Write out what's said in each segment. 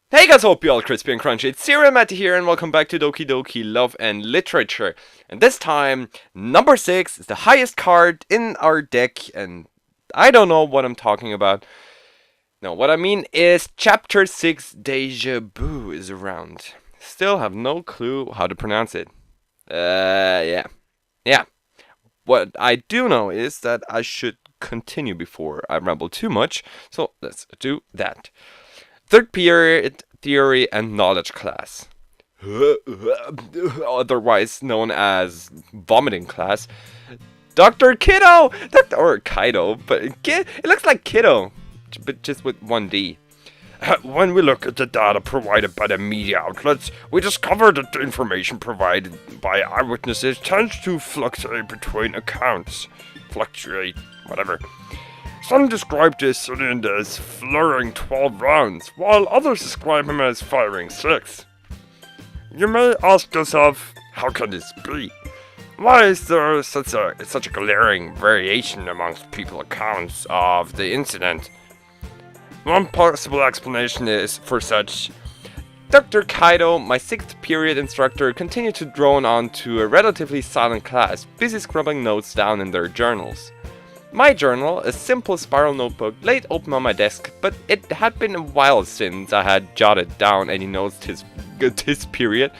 Hey guys, hope you all crispy and crunchy. It's CerealMaty here and welcome back to Doki Love and Literature. And this time, number 6 is the highest card in our deck and I don't know what I'm talking about. No, what I mean is Chapter 6 Deja Vu is around. Still have no clue how to pronounce it. Yeah. What I do know is that I should continue before I ramble too much, so let's do that. Third period, theory and knowledge class. Otherwise known as vomiting class. Dr. Kiddo! Or Kaido, but it looks like Kiddo, but just with one D. When we look at the data provided by the media outlets, we discover that the information provided by eyewitnesses tends to fluctuate between accounts. Whatever. Some describe this incident as firing 12 rounds, while others describe him as firing 6. You may ask yourself, how can this be? Why is there such a glaring variation amongst people's accounts of the incident? One possible explanation is for such. Dr. Kaido, my 6th period instructor, continued to drone on to a relatively silent class, busy scribbling notes down in their journals. My journal, a simple spiral notebook, laid open on my desk, but it had been a while since I had jotted down any notes this period.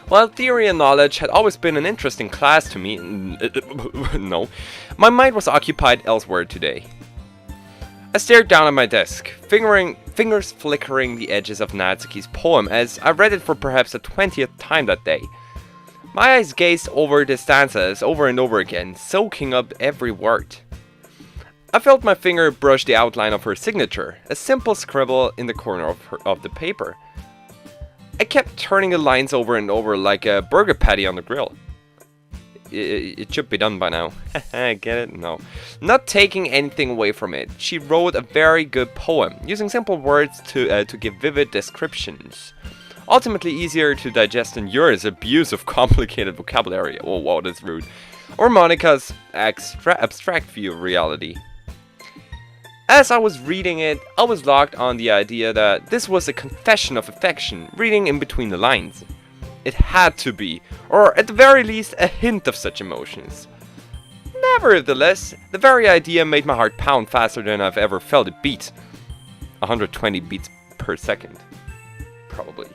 While theory and knowledge had always been an interesting class to me, no, my mind was occupied elsewhere today. I stared down at my desk, fingers flickering the edges of Natsuki's poem as I read it for perhaps the 20th time that day. My eyes gazed over the stanzas over and over again, soaking up every word. I felt my finger brush the outline of her signature, a simple scribble in the corner of the paper. I kept turning the lines over and over like a burger patty on the grill. It should be done by now. Get it? No. Not taking anything away from it, she wrote a very good poem, using simple words to give vivid descriptions. Ultimately easier to digest than yours abuse of complicated vocabulary. Oh wow, that's rude. Or Monica's abstract view of reality. As I was reading it, I was locked on the idea that this was a confession of affection, reading in between the lines. It had to be, or at the very least, a hint of such emotions. Nevertheless, the very idea made my heart pound faster than I've ever felt it beat. 120 beats per second. Probably.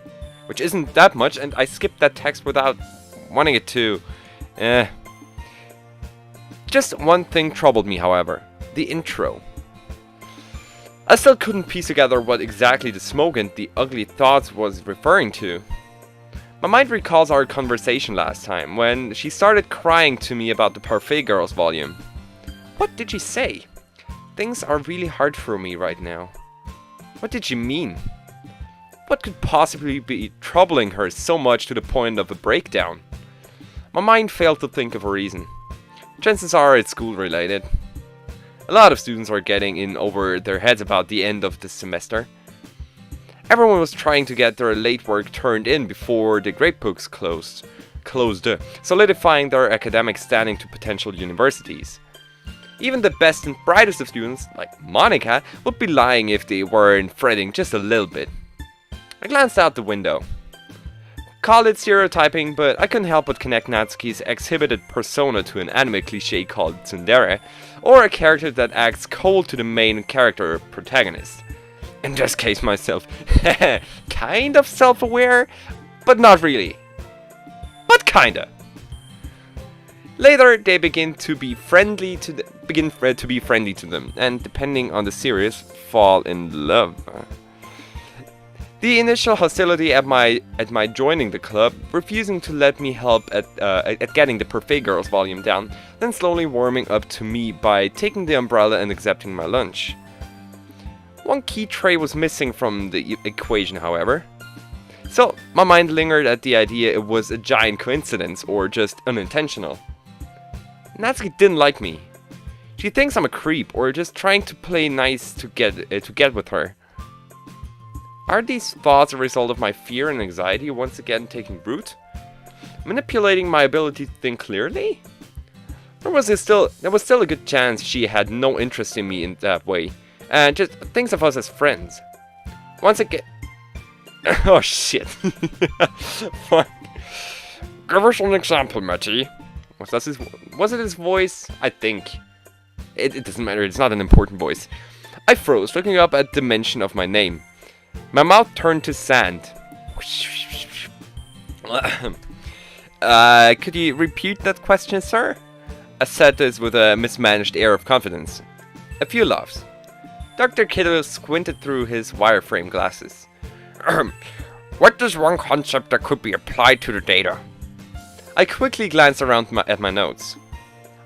Which isn't that much, and I skipped that text without wanting it to. Just one thing troubled me, however. The intro. I still couldn't piece together what exactly the smoke and the ugly thoughts was referring to. My mind recalls our conversation last time, when she started crying to me about the Parfait Girls volume. What did she say? Things are really hard for me right now. What did she mean? What could possibly be troubling her so much to the point of a breakdown? My mind failed to think of a reason. Chances are it's school related. A lot of students are getting in over their heads about the end of the semester. Everyone was trying to get their late work turned in before the grade books closed, solidifying their academic standing to potential universities. Even the best and brightest of students, like Monica, would be lying if they weren't fretting just a little bit. I glanced out the window. Call it stereotyping, but I couldn't help but connect Natsuki's exhibited persona to an anime cliché called tsundere, or a character that acts cold to the main character protagonist. In this case myself, kind of self-aware, but not really. But kinda. Later, they begin to be friendly to them, and depending on the series, fall in love. The initial hostility at my joining the club, refusing to let me help at getting the Parfait Girls volume down, then slowly warming up to me by taking the umbrella and accepting my lunch. One key trait was missing from the equation, however. So, my mind lingered at the idea it was a giant coincidence or just unintentional. Natsuki didn't like me. She thinks I'm a creep or just trying to play nice to get with her. Are these thoughts a result of my fear and anxiety once again taking root? Manipulating my ability to think clearly? Or was there was still a good chance she had no interest in me in that way, and just thinks of us as friends? Once again... oh, shit. Fuck. Give us an example, Matty. Was it his voice? I think. It doesn't matter, it's not an important voice. I froze, looking up at the mention of my name. My mouth turned to sand. Could you repeat that question, sir? I said this with a mismanaged air of confidence. A few laughs. Dr. Kiddo squinted through his wireframe glasses. What is one concept that could be applied to the data? I quickly glanced around at my notes.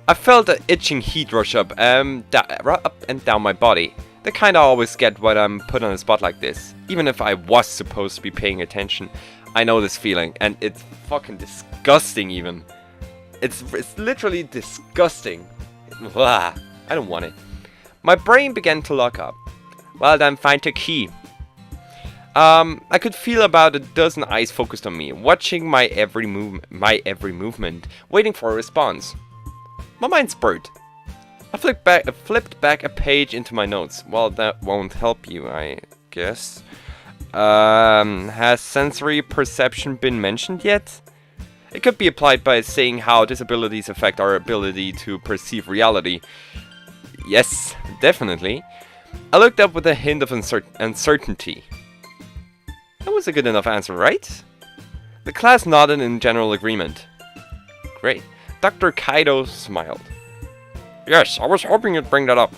I felt an itching heat rush up and down my body. The kind I always get when I'm put on a spot like this. Even if I was supposed to be paying attention, I know this feeling, and it's fucking disgusting even. It's literally disgusting. Blah, I don't want it. My brain began to lock up. Well then, find the key. I could feel about a dozen eyes focused on me, watching my every movement, waiting for a response. My mind spurred. I flipped back a page into my notes. Well, that won't help you, I guess. Has sensory perception been mentioned yet? It could be applied by saying how disabilities affect our ability to perceive reality. Yes, definitely. I looked up with a hint of uncertainty. That was a good enough answer, right? The class nodded in general agreement. Great. Dr. Kaido smiled. Yes, I was hoping you'd bring that up.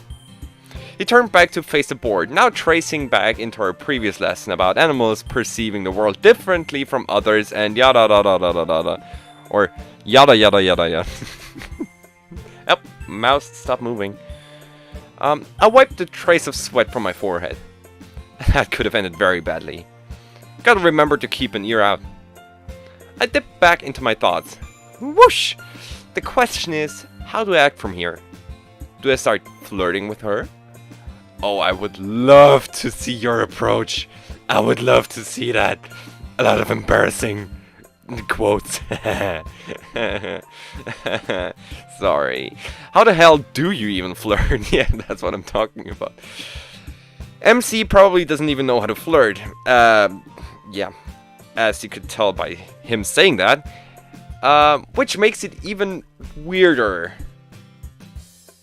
He turned back to face the board, now tracing back into our previous lesson about animals perceiving the world differently from others and yada yada yada yada. Or yada yada yada yada. Yep, mouse stopped moving. I wiped a trace of sweat from my forehead. That could have ended very badly. Gotta remember to keep an ear out. I dipped back into my thoughts. Whoosh! The question is, how do I act from here? Do I start flirting with her? Oh, I would love to see your approach. I would love to see that. A lot of embarrassing quotes. Sorry. How the hell do you even flirt? Yeah, that's what I'm talking about. MC probably doesn't even know how to flirt. Yeah, as you could tell by him saying that. Which makes it even weirder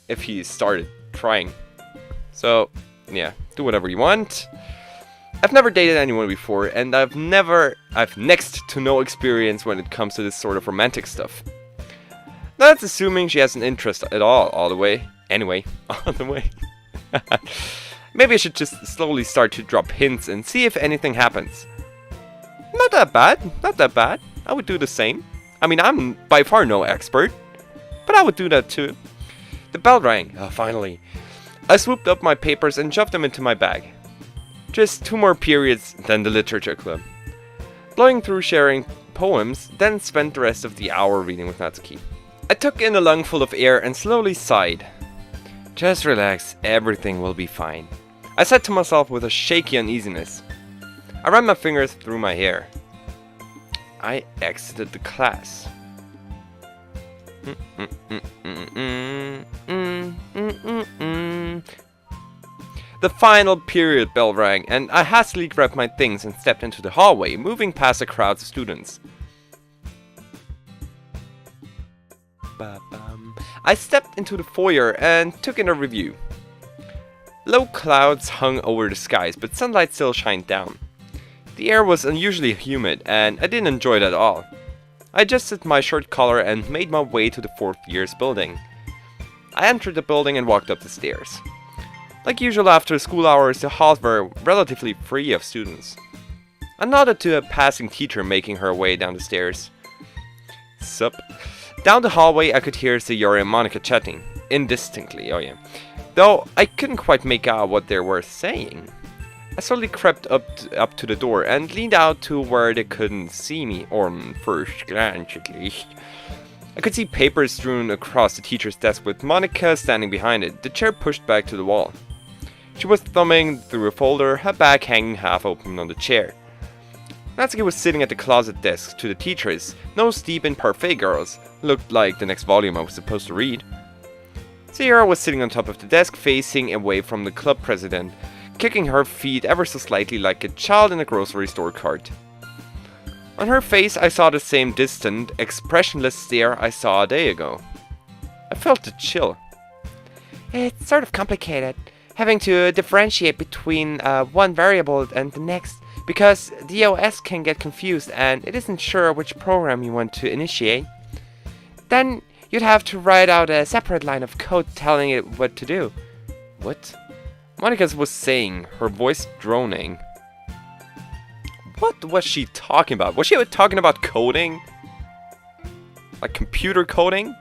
if he started trying. So, yeah, do whatever you want. I've never dated anyone before, and I've next to no experience when it comes to this sort of romantic stuff. That's assuming she has an interest at all the way. Anyway, all the way. Maybe I should just slowly start to drop hints and see if anything happens. Not that bad, not that bad. I would do the same. I mean, I'm by far no expert, but I would do that too. The bell rang. Oh, finally. I swooped up my papers and shoved them into my bag. Just 2 more periods, then the literature club. Blowing through sharing poems, then spent the rest of the hour reading with Natsuki. I took in a lungful of air and slowly sighed. Just relax, everything will be fine. I said to myself with a shaky uneasiness. I ran my fingers through my hair. I exited the class. The final period bell rang, and I hastily grabbed my things and stepped into the hallway, moving past the crowds of students. I stepped into the foyer and took in a review. Low clouds hung over the skies, but sunlight still shined down. The air was unusually humid, and I didn't enjoy it at all. I adjusted my shirt collar and made my way to the 4th year's building. I entered the building and walked up the stairs. Like usual after school hours, the halls were relatively free of students. I nodded to a passing teacher making her way down the stairs. Sup? Down the hallway I could hear Sayori and Monica chatting, indistinctly, oh yeah. Though I couldn't quite make out what they were saying. I slowly crept up to the door and leaned out to where they couldn't see me, or first glance at least. I could see papers strewn across the teacher's desk with Monica standing behind it, the chair pushed back to the wall. She was thumbing through a folder, her back hanging half open on the chair. Natsuki was sitting at the closet desk to the teachers, nose deep in Parfait Girls, looked like the next volume I was supposed to read. Sayori was sitting on top of the desk facing away from the club president, kicking her feet ever so slightly like a child in a grocery store cart. On her face I saw the same distant, expressionless stare I saw a day ago. I felt a chill. It's sort of complicated, having to differentiate between one variable and the next, because the OS can get confused and it isn't sure which program you want to initiate. Then you'd have to write out a separate line of code telling it what to do. What? Monica was saying, her voice droning. What was she talking about? Was she talking about coding? Like computer coding?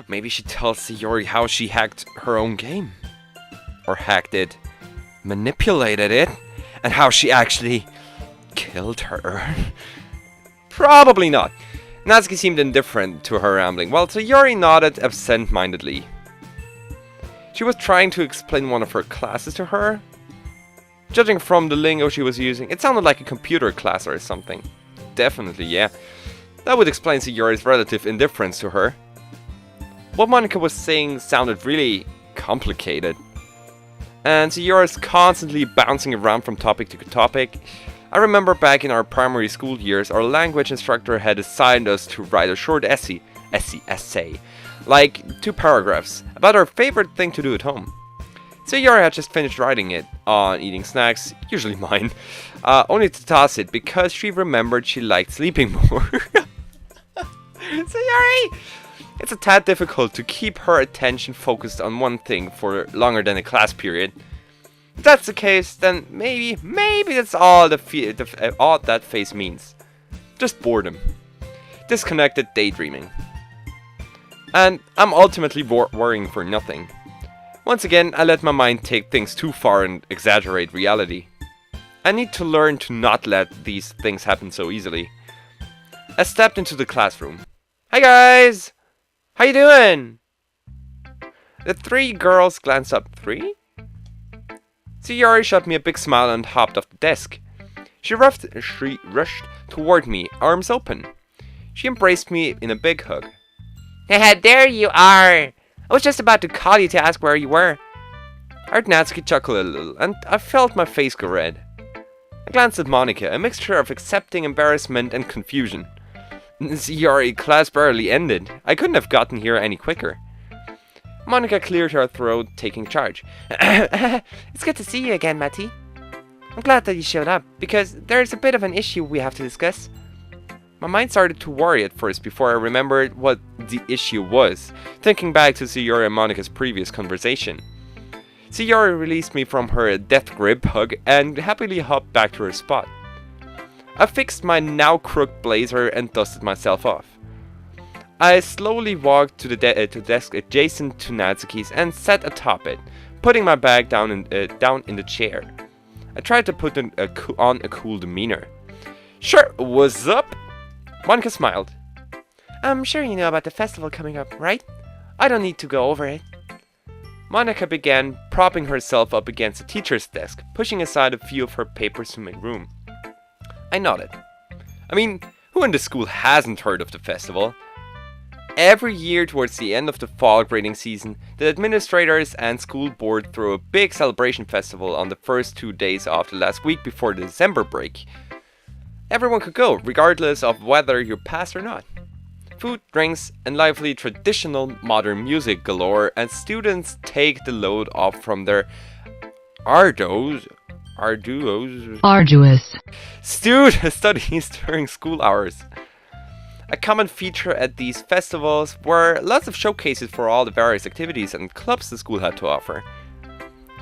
Maybe she tells Sayori how she hacked her own game. Or hacked it, manipulated it, and how she actually killed her. Probably not. Natsuki seemed indifferent to her rambling, while Sayori nodded absent-mindedly. She was trying to explain one of her classes to her. Judging from the lingo she was using, it sounded like a computer class or something. Definitely, yeah. That would explain Sayori's relative indifference to her. What Monica was saying sounded really complicated. And Sayori's constantly bouncing around from topic to topic. I remember back in our primary school years, our language instructor had assigned us to write a short essay, like 2 paragraphs, about our favorite thing to do at home. Sayori had just finished writing it on eating snacks, usually mine, only to toss it because she remembered she liked sleeping more. Sayori! It's a tad difficult to keep her attention focused on one thing for longer than a class period. If that's the case, then maybe that's all all that phase means. Just boredom. Disconnected daydreaming. And I'm ultimately worrying for nothing. Once again, I let my mind take things too far and exaggerate reality. I need to learn to not let these things happen so easily. I stepped into the classroom. Hi guys! How you doing? The 3 girls glanced up. 3? Sayori shot me a big smile and hopped off the desk. She rushed toward me, arms open. She embraced me in a big hug. There you are! I was just about to call you to ask where you were. I heard Natsuki chuckle a little, and I felt my face go red. I glanced at Monica, a mixture of accepting embarrassment and confusion. Sayori, class barely ended. I couldn't have gotten here any quicker. Monica cleared her throat, taking charge. It's good to see you again, Maty. I'm glad that you showed up, because there's a bit of an issue we have to discuss. My mind started to worry at first before I remembered what the issue was, thinking back to Sayori and Monica's previous conversation. Sayori released me from her death grip hug and happily hopped back to her spot. I fixed my now crooked blazer and dusted myself off. I slowly walked to the desk adjacent to Natsuki's and sat atop it, putting my bag down in the chair. I tried to put on a cool demeanor. Sure, what's up? Monica smiled. I'm sure you know about the festival coming up, right? I don't need to go over it. Monica began propping herself up against the teacher's desk, pushing aside a few of her papers to make room. I nodded. I mean, who in the school hasn't heard of the festival? Every year towards the end of the fall grading season, the administrators and school board throw a big celebration festival on the first 2 days of the last week before the December break. Everyone could go, regardless of whether you passed or not. Food, drinks, and lively traditional modern music galore, and students take the load off from their arduous studies during school hours. A common feature at these festivals were lots of showcases for all the various activities and clubs the school had to offer.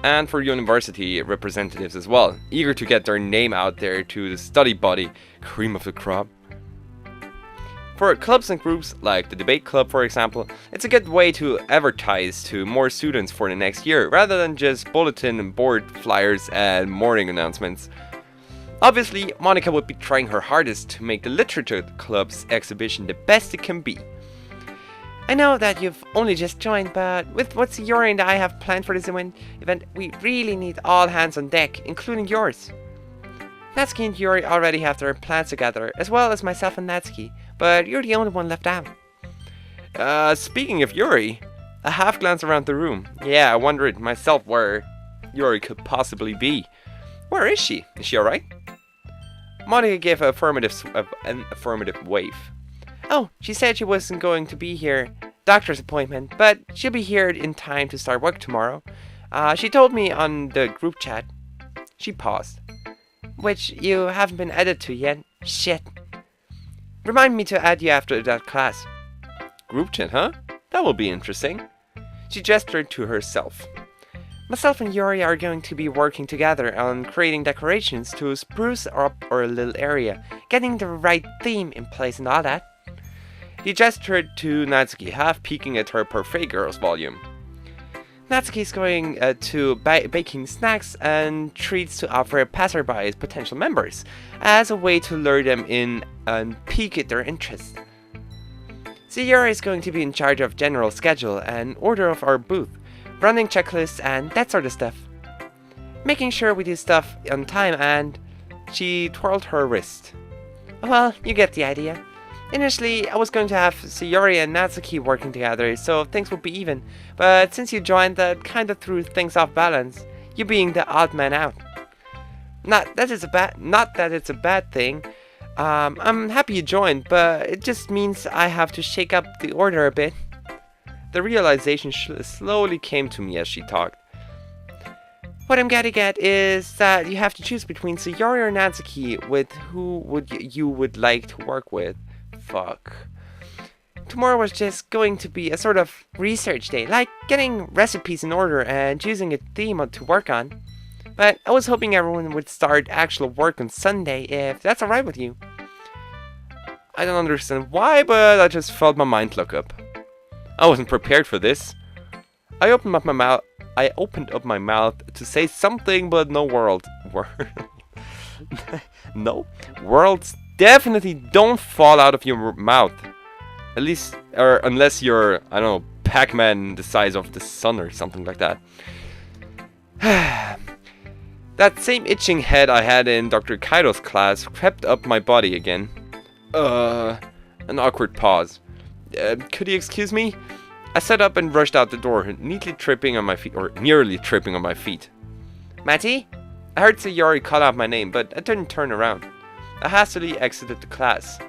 And for university representatives as well, eager to get their name out there to the study body, cream of the crop. For clubs and groups, like the debate club for example, it's a good way to advertise to more students for the next year, rather than just bulletin and board flyers and morning announcements. Obviously, Monica would be trying her hardest to make the literature club's exhibition the best it can be. I know that you've only just joined, but with what Sayori and I have planned for this event, we really need all hands on deck, including yours. Natsuki and Yuri already have their plans together, as well as myself and Natsuki, but you're the only one left out. Speaking of Yuri, A half glance around the room. Yeah, I wondered myself where Yuri could possibly be. Where is she? Is she alright? Monica gave an affirmative wave. Oh, she said she wasn't going to be here. Doctor's appointment, but she'll be here in time to start work tomorrow. She told me on the group chat. She paused. Which you haven't been added to yet. Shit. Remind me to add you after that class. Group chat, huh? That will be interesting. She gestured to herself. Myself and Yuri are going to be working together on creating decorations to spruce up our little area, getting the right theme in place and all that. He gestured to Natsuki, half peeking at her Parfait Girls volume. Natsuki's going to baking snacks and treats to offer passerby potential members, as a way to lure them in and pique their interest. Sayori is going to be in charge of general schedule and order of our booth, running checklists and that sort of stuff. Making sure we do stuff on time and... She twirled her wrist. Well, you get the idea. Initially, I was going to have Sayori and Natsuki working together, so things would be even, but since you joined, that kinda threw things off balance, you being the odd man out. Not that it's a bad thing. I'm happy you joined, but it just means I have to shake up the order a bit. The realization slowly came to me as she talked. What I'm getting at is that you have to choose between Sayori or Natsuki with who you would like to work with. Fuck. Tomorrow was just going to be a sort of research day, like getting recipes in order and choosing a theme to work on. But I was hoping everyone would start actual work on Sunday, if that's alright with you. I don't understand why, but I just felt my mind look up. I wasn't prepared for this. I opened up my mouth to say something, but no no words definitely don't fall out of your mouth. At least, or unless you're, I don't know, Pac-Man the size of the sun or something like that. That same itching head I had in Dr. Kaido's class crept up my body again. An awkward pause. Could you excuse me? I sat up and rushed out the door, nearly tripping on my feet. Matty? I heard Sayori call out my name, but I didn't turn around. I hastily exited the class.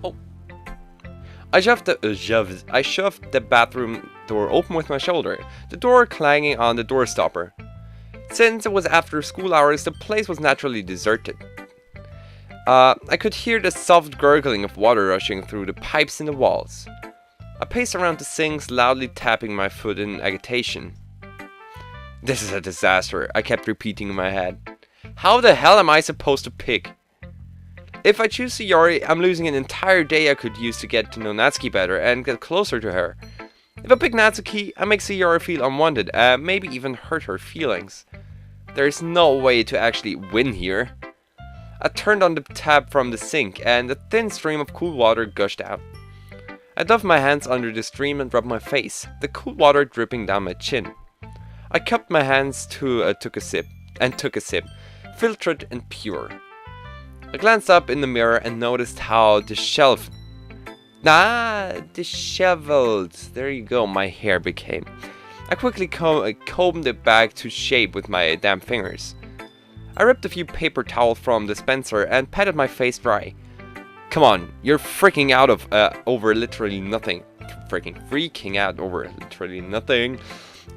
Oh. I shoved the bathroom door open with my shoulder, the door clanging on the door stopper. Since it was after school hours, the place was naturally deserted. I could hear the soft gurgling of water rushing through the pipes in the walls. I paced around the sinks, loudly tapping my foot in agitation. This is a disaster, I kept repeating in my head. How the hell am I supposed to pick? If I choose Sayori, I'm losing an entire day I could use to get to know Natsuki better and get closer to her. If I pick Natsuki, I make Sayori feel unwanted, maybe even hurt her feelings. There's no way to actually win here. I turned on the tap from the sink, and a thin stream of cool water gushed out. I dumped my hands under the stream and rubbed my face, the cool water dripping down my chin. I cupped my hands took a sip, filtered and pure. I glanced up in the mirror and noticed how disheveled, there you go, my hair became. I quickly combed it back to shape with my damp fingers. I ripped a few paper towels from the dispenser and patted my face dry. Come on, you're freaking out over literally nothing. Freaking out over literally nothing.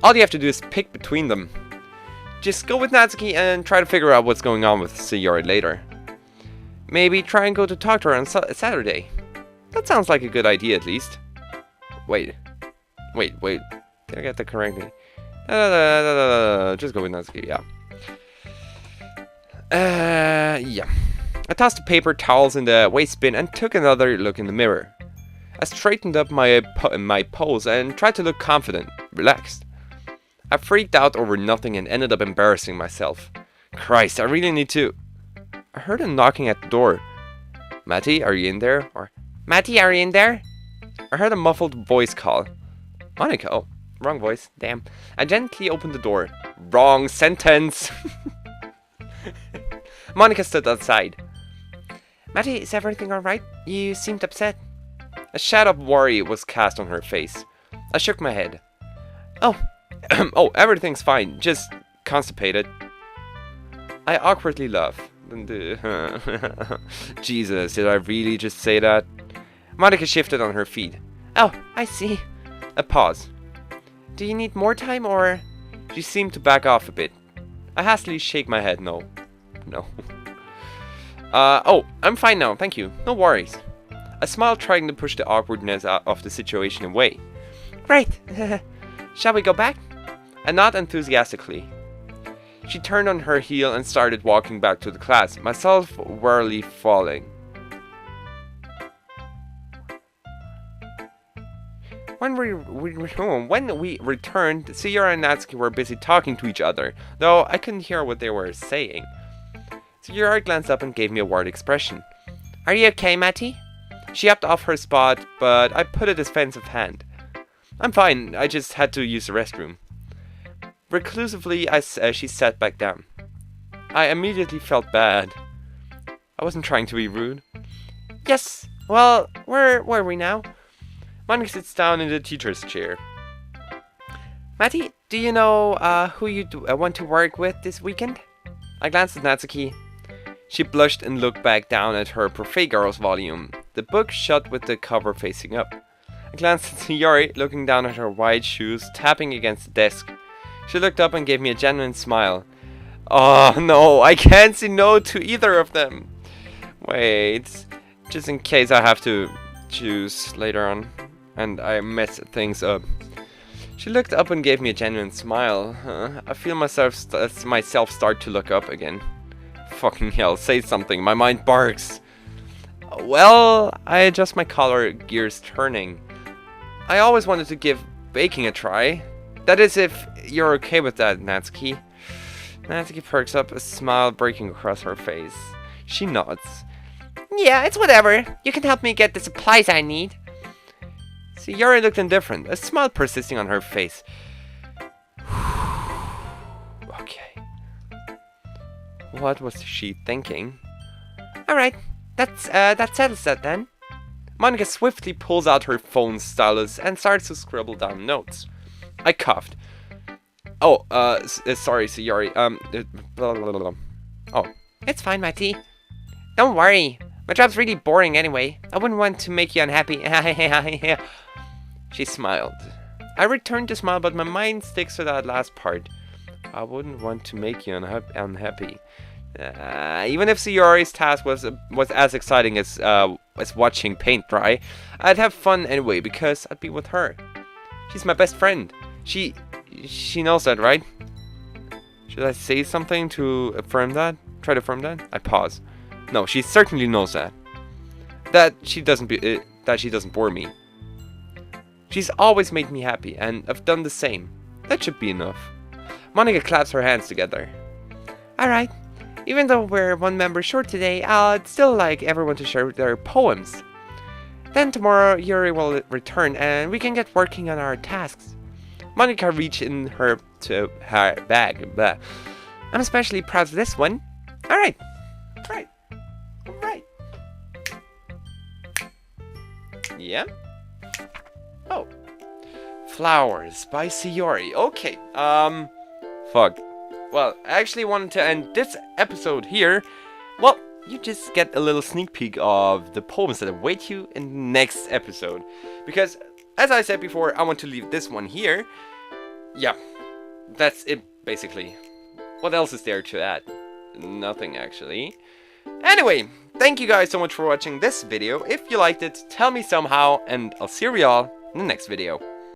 All you have to do is pick between them. Just go with Natsuki and try to figure out what's going on with Sayori later. Maybe try and go to talk to her on Saturday. That sounds like a good idea at least. Wait. Did I get that correctly? Just go with Natsuki, yeah. Yeah. I tossed the paper towels in the waste bin and took another look in the mirror. I straightened up my pose and tried to look confident, relaxed. I freaked out over nothing and ended up embarrassing myself. Christ, I really need to... I heard a knocking at the door. Matty, are you in there? Or, Matty, are you in there? I heard a muffled voice call. Monica, oh, wrong voice, damn. I gently opened the door. Wrong sentence! Monica stood outside. Matty, is everything alright? You seemed upset. A shadow of worry was cast on her face. I shook my head. Oh, oh, everything's fine, just constipated. I awkwardly laughed. Jesus, did I really just say that? Monica shifted on her feet. Oh, I see. A pause. Do you need more time or? She seemed to back off a bit. I hastily shake my head. No. No. Oh, I'm fine now, thank you. No worries. I smiled, trying to push the awkwardness of the situation away. Great. Shall we go back? I nodded enthusiastically. She turned on her heel and started walking back to the class, myself wearily following. When we returned, Sayori and Natsuki were busy talking to each other, though I couldn't hear what they were saying. Sayori glanced up and gave me a worried expression. Are you okay, Matty? She upped off her spot, but I put a defensive hand. I'm fine, I just had to use the restroom. Reclusively, she sat back down. I immediately felt bad. I wasn't trying to be rude. Yes, well, where were we now? Monica sits down in the teacher's chair. Matty, do you know who you want to work with this weekend? I glanced at Natsuki. She blushed and looked back down at her Girls volume, the book shut with the cover facing up. I glanced at Sayori, looking down at her wide shoes, tapping against the desk. She looked up and gave me a genuine smile. Oh no, I can't say no to either of them. Wait, just in case I have to choose later on and I mess things up. She looked up and gave me a genuine smile. I feel myself start to look up again. Fucking hell, say something, my mind barks. Well, I adjust my collar, gears turning. I always wanted to give baking a try. That is, if you're okay with that, Natsuki. Natsuki perks up, a smile breaking across her face. She nods. Yeah, it's whatever. You can help me get the supplies I need. Sayori looked indifferent, a smile persisting on her face. Okay. What was she thinking? Alright, that settles that then. Monica swiftly pulls out her phone stylus and starts to scribble down notes. I coughed. Oh, sorry, Sayori. Blah, blah, blah, blah. Oh. It's fine, Matty. Don't worry. My job's really boring anyway. I wouldn't want to make you unhappy. She smiled. I returned to smile, but my mind sticks to that last part. I wouldn't want to make you unhappy. Even if Sayori's task was as exciting as watching paint dry, I'd have fun anyway because I'd be with her. She's my best friend. She knows that, right? Should I say something to affirm that? Try to affirm that? I pause. No, she certainly knows that. That she doesn't bore me. She's always made me happy, and I've done the same. That should be enough. Monica claps her hands together. Alright. Even though we're one member short today, I'd still like everyone to share their poems. Then tomorrow, Yuri will return, and we can get working on our tasks. Monica reached in her bag. Blah. I'm especially proud of this one. Alright. Yeah? Oh. Flowers by Sayori. Okay. Fuck. Well, I actually wanted to end this episode here. Well, you just get a little sneak peek of the poems that await you in the next episode. Because, as I said before, I want to leave this one here. Yeah. That's it, basically. What else is there to add? Nothing, actually. Anyway, thank you guys so much for watching this video. If you liked it, tell me somehow, and I'll see you all in the next video.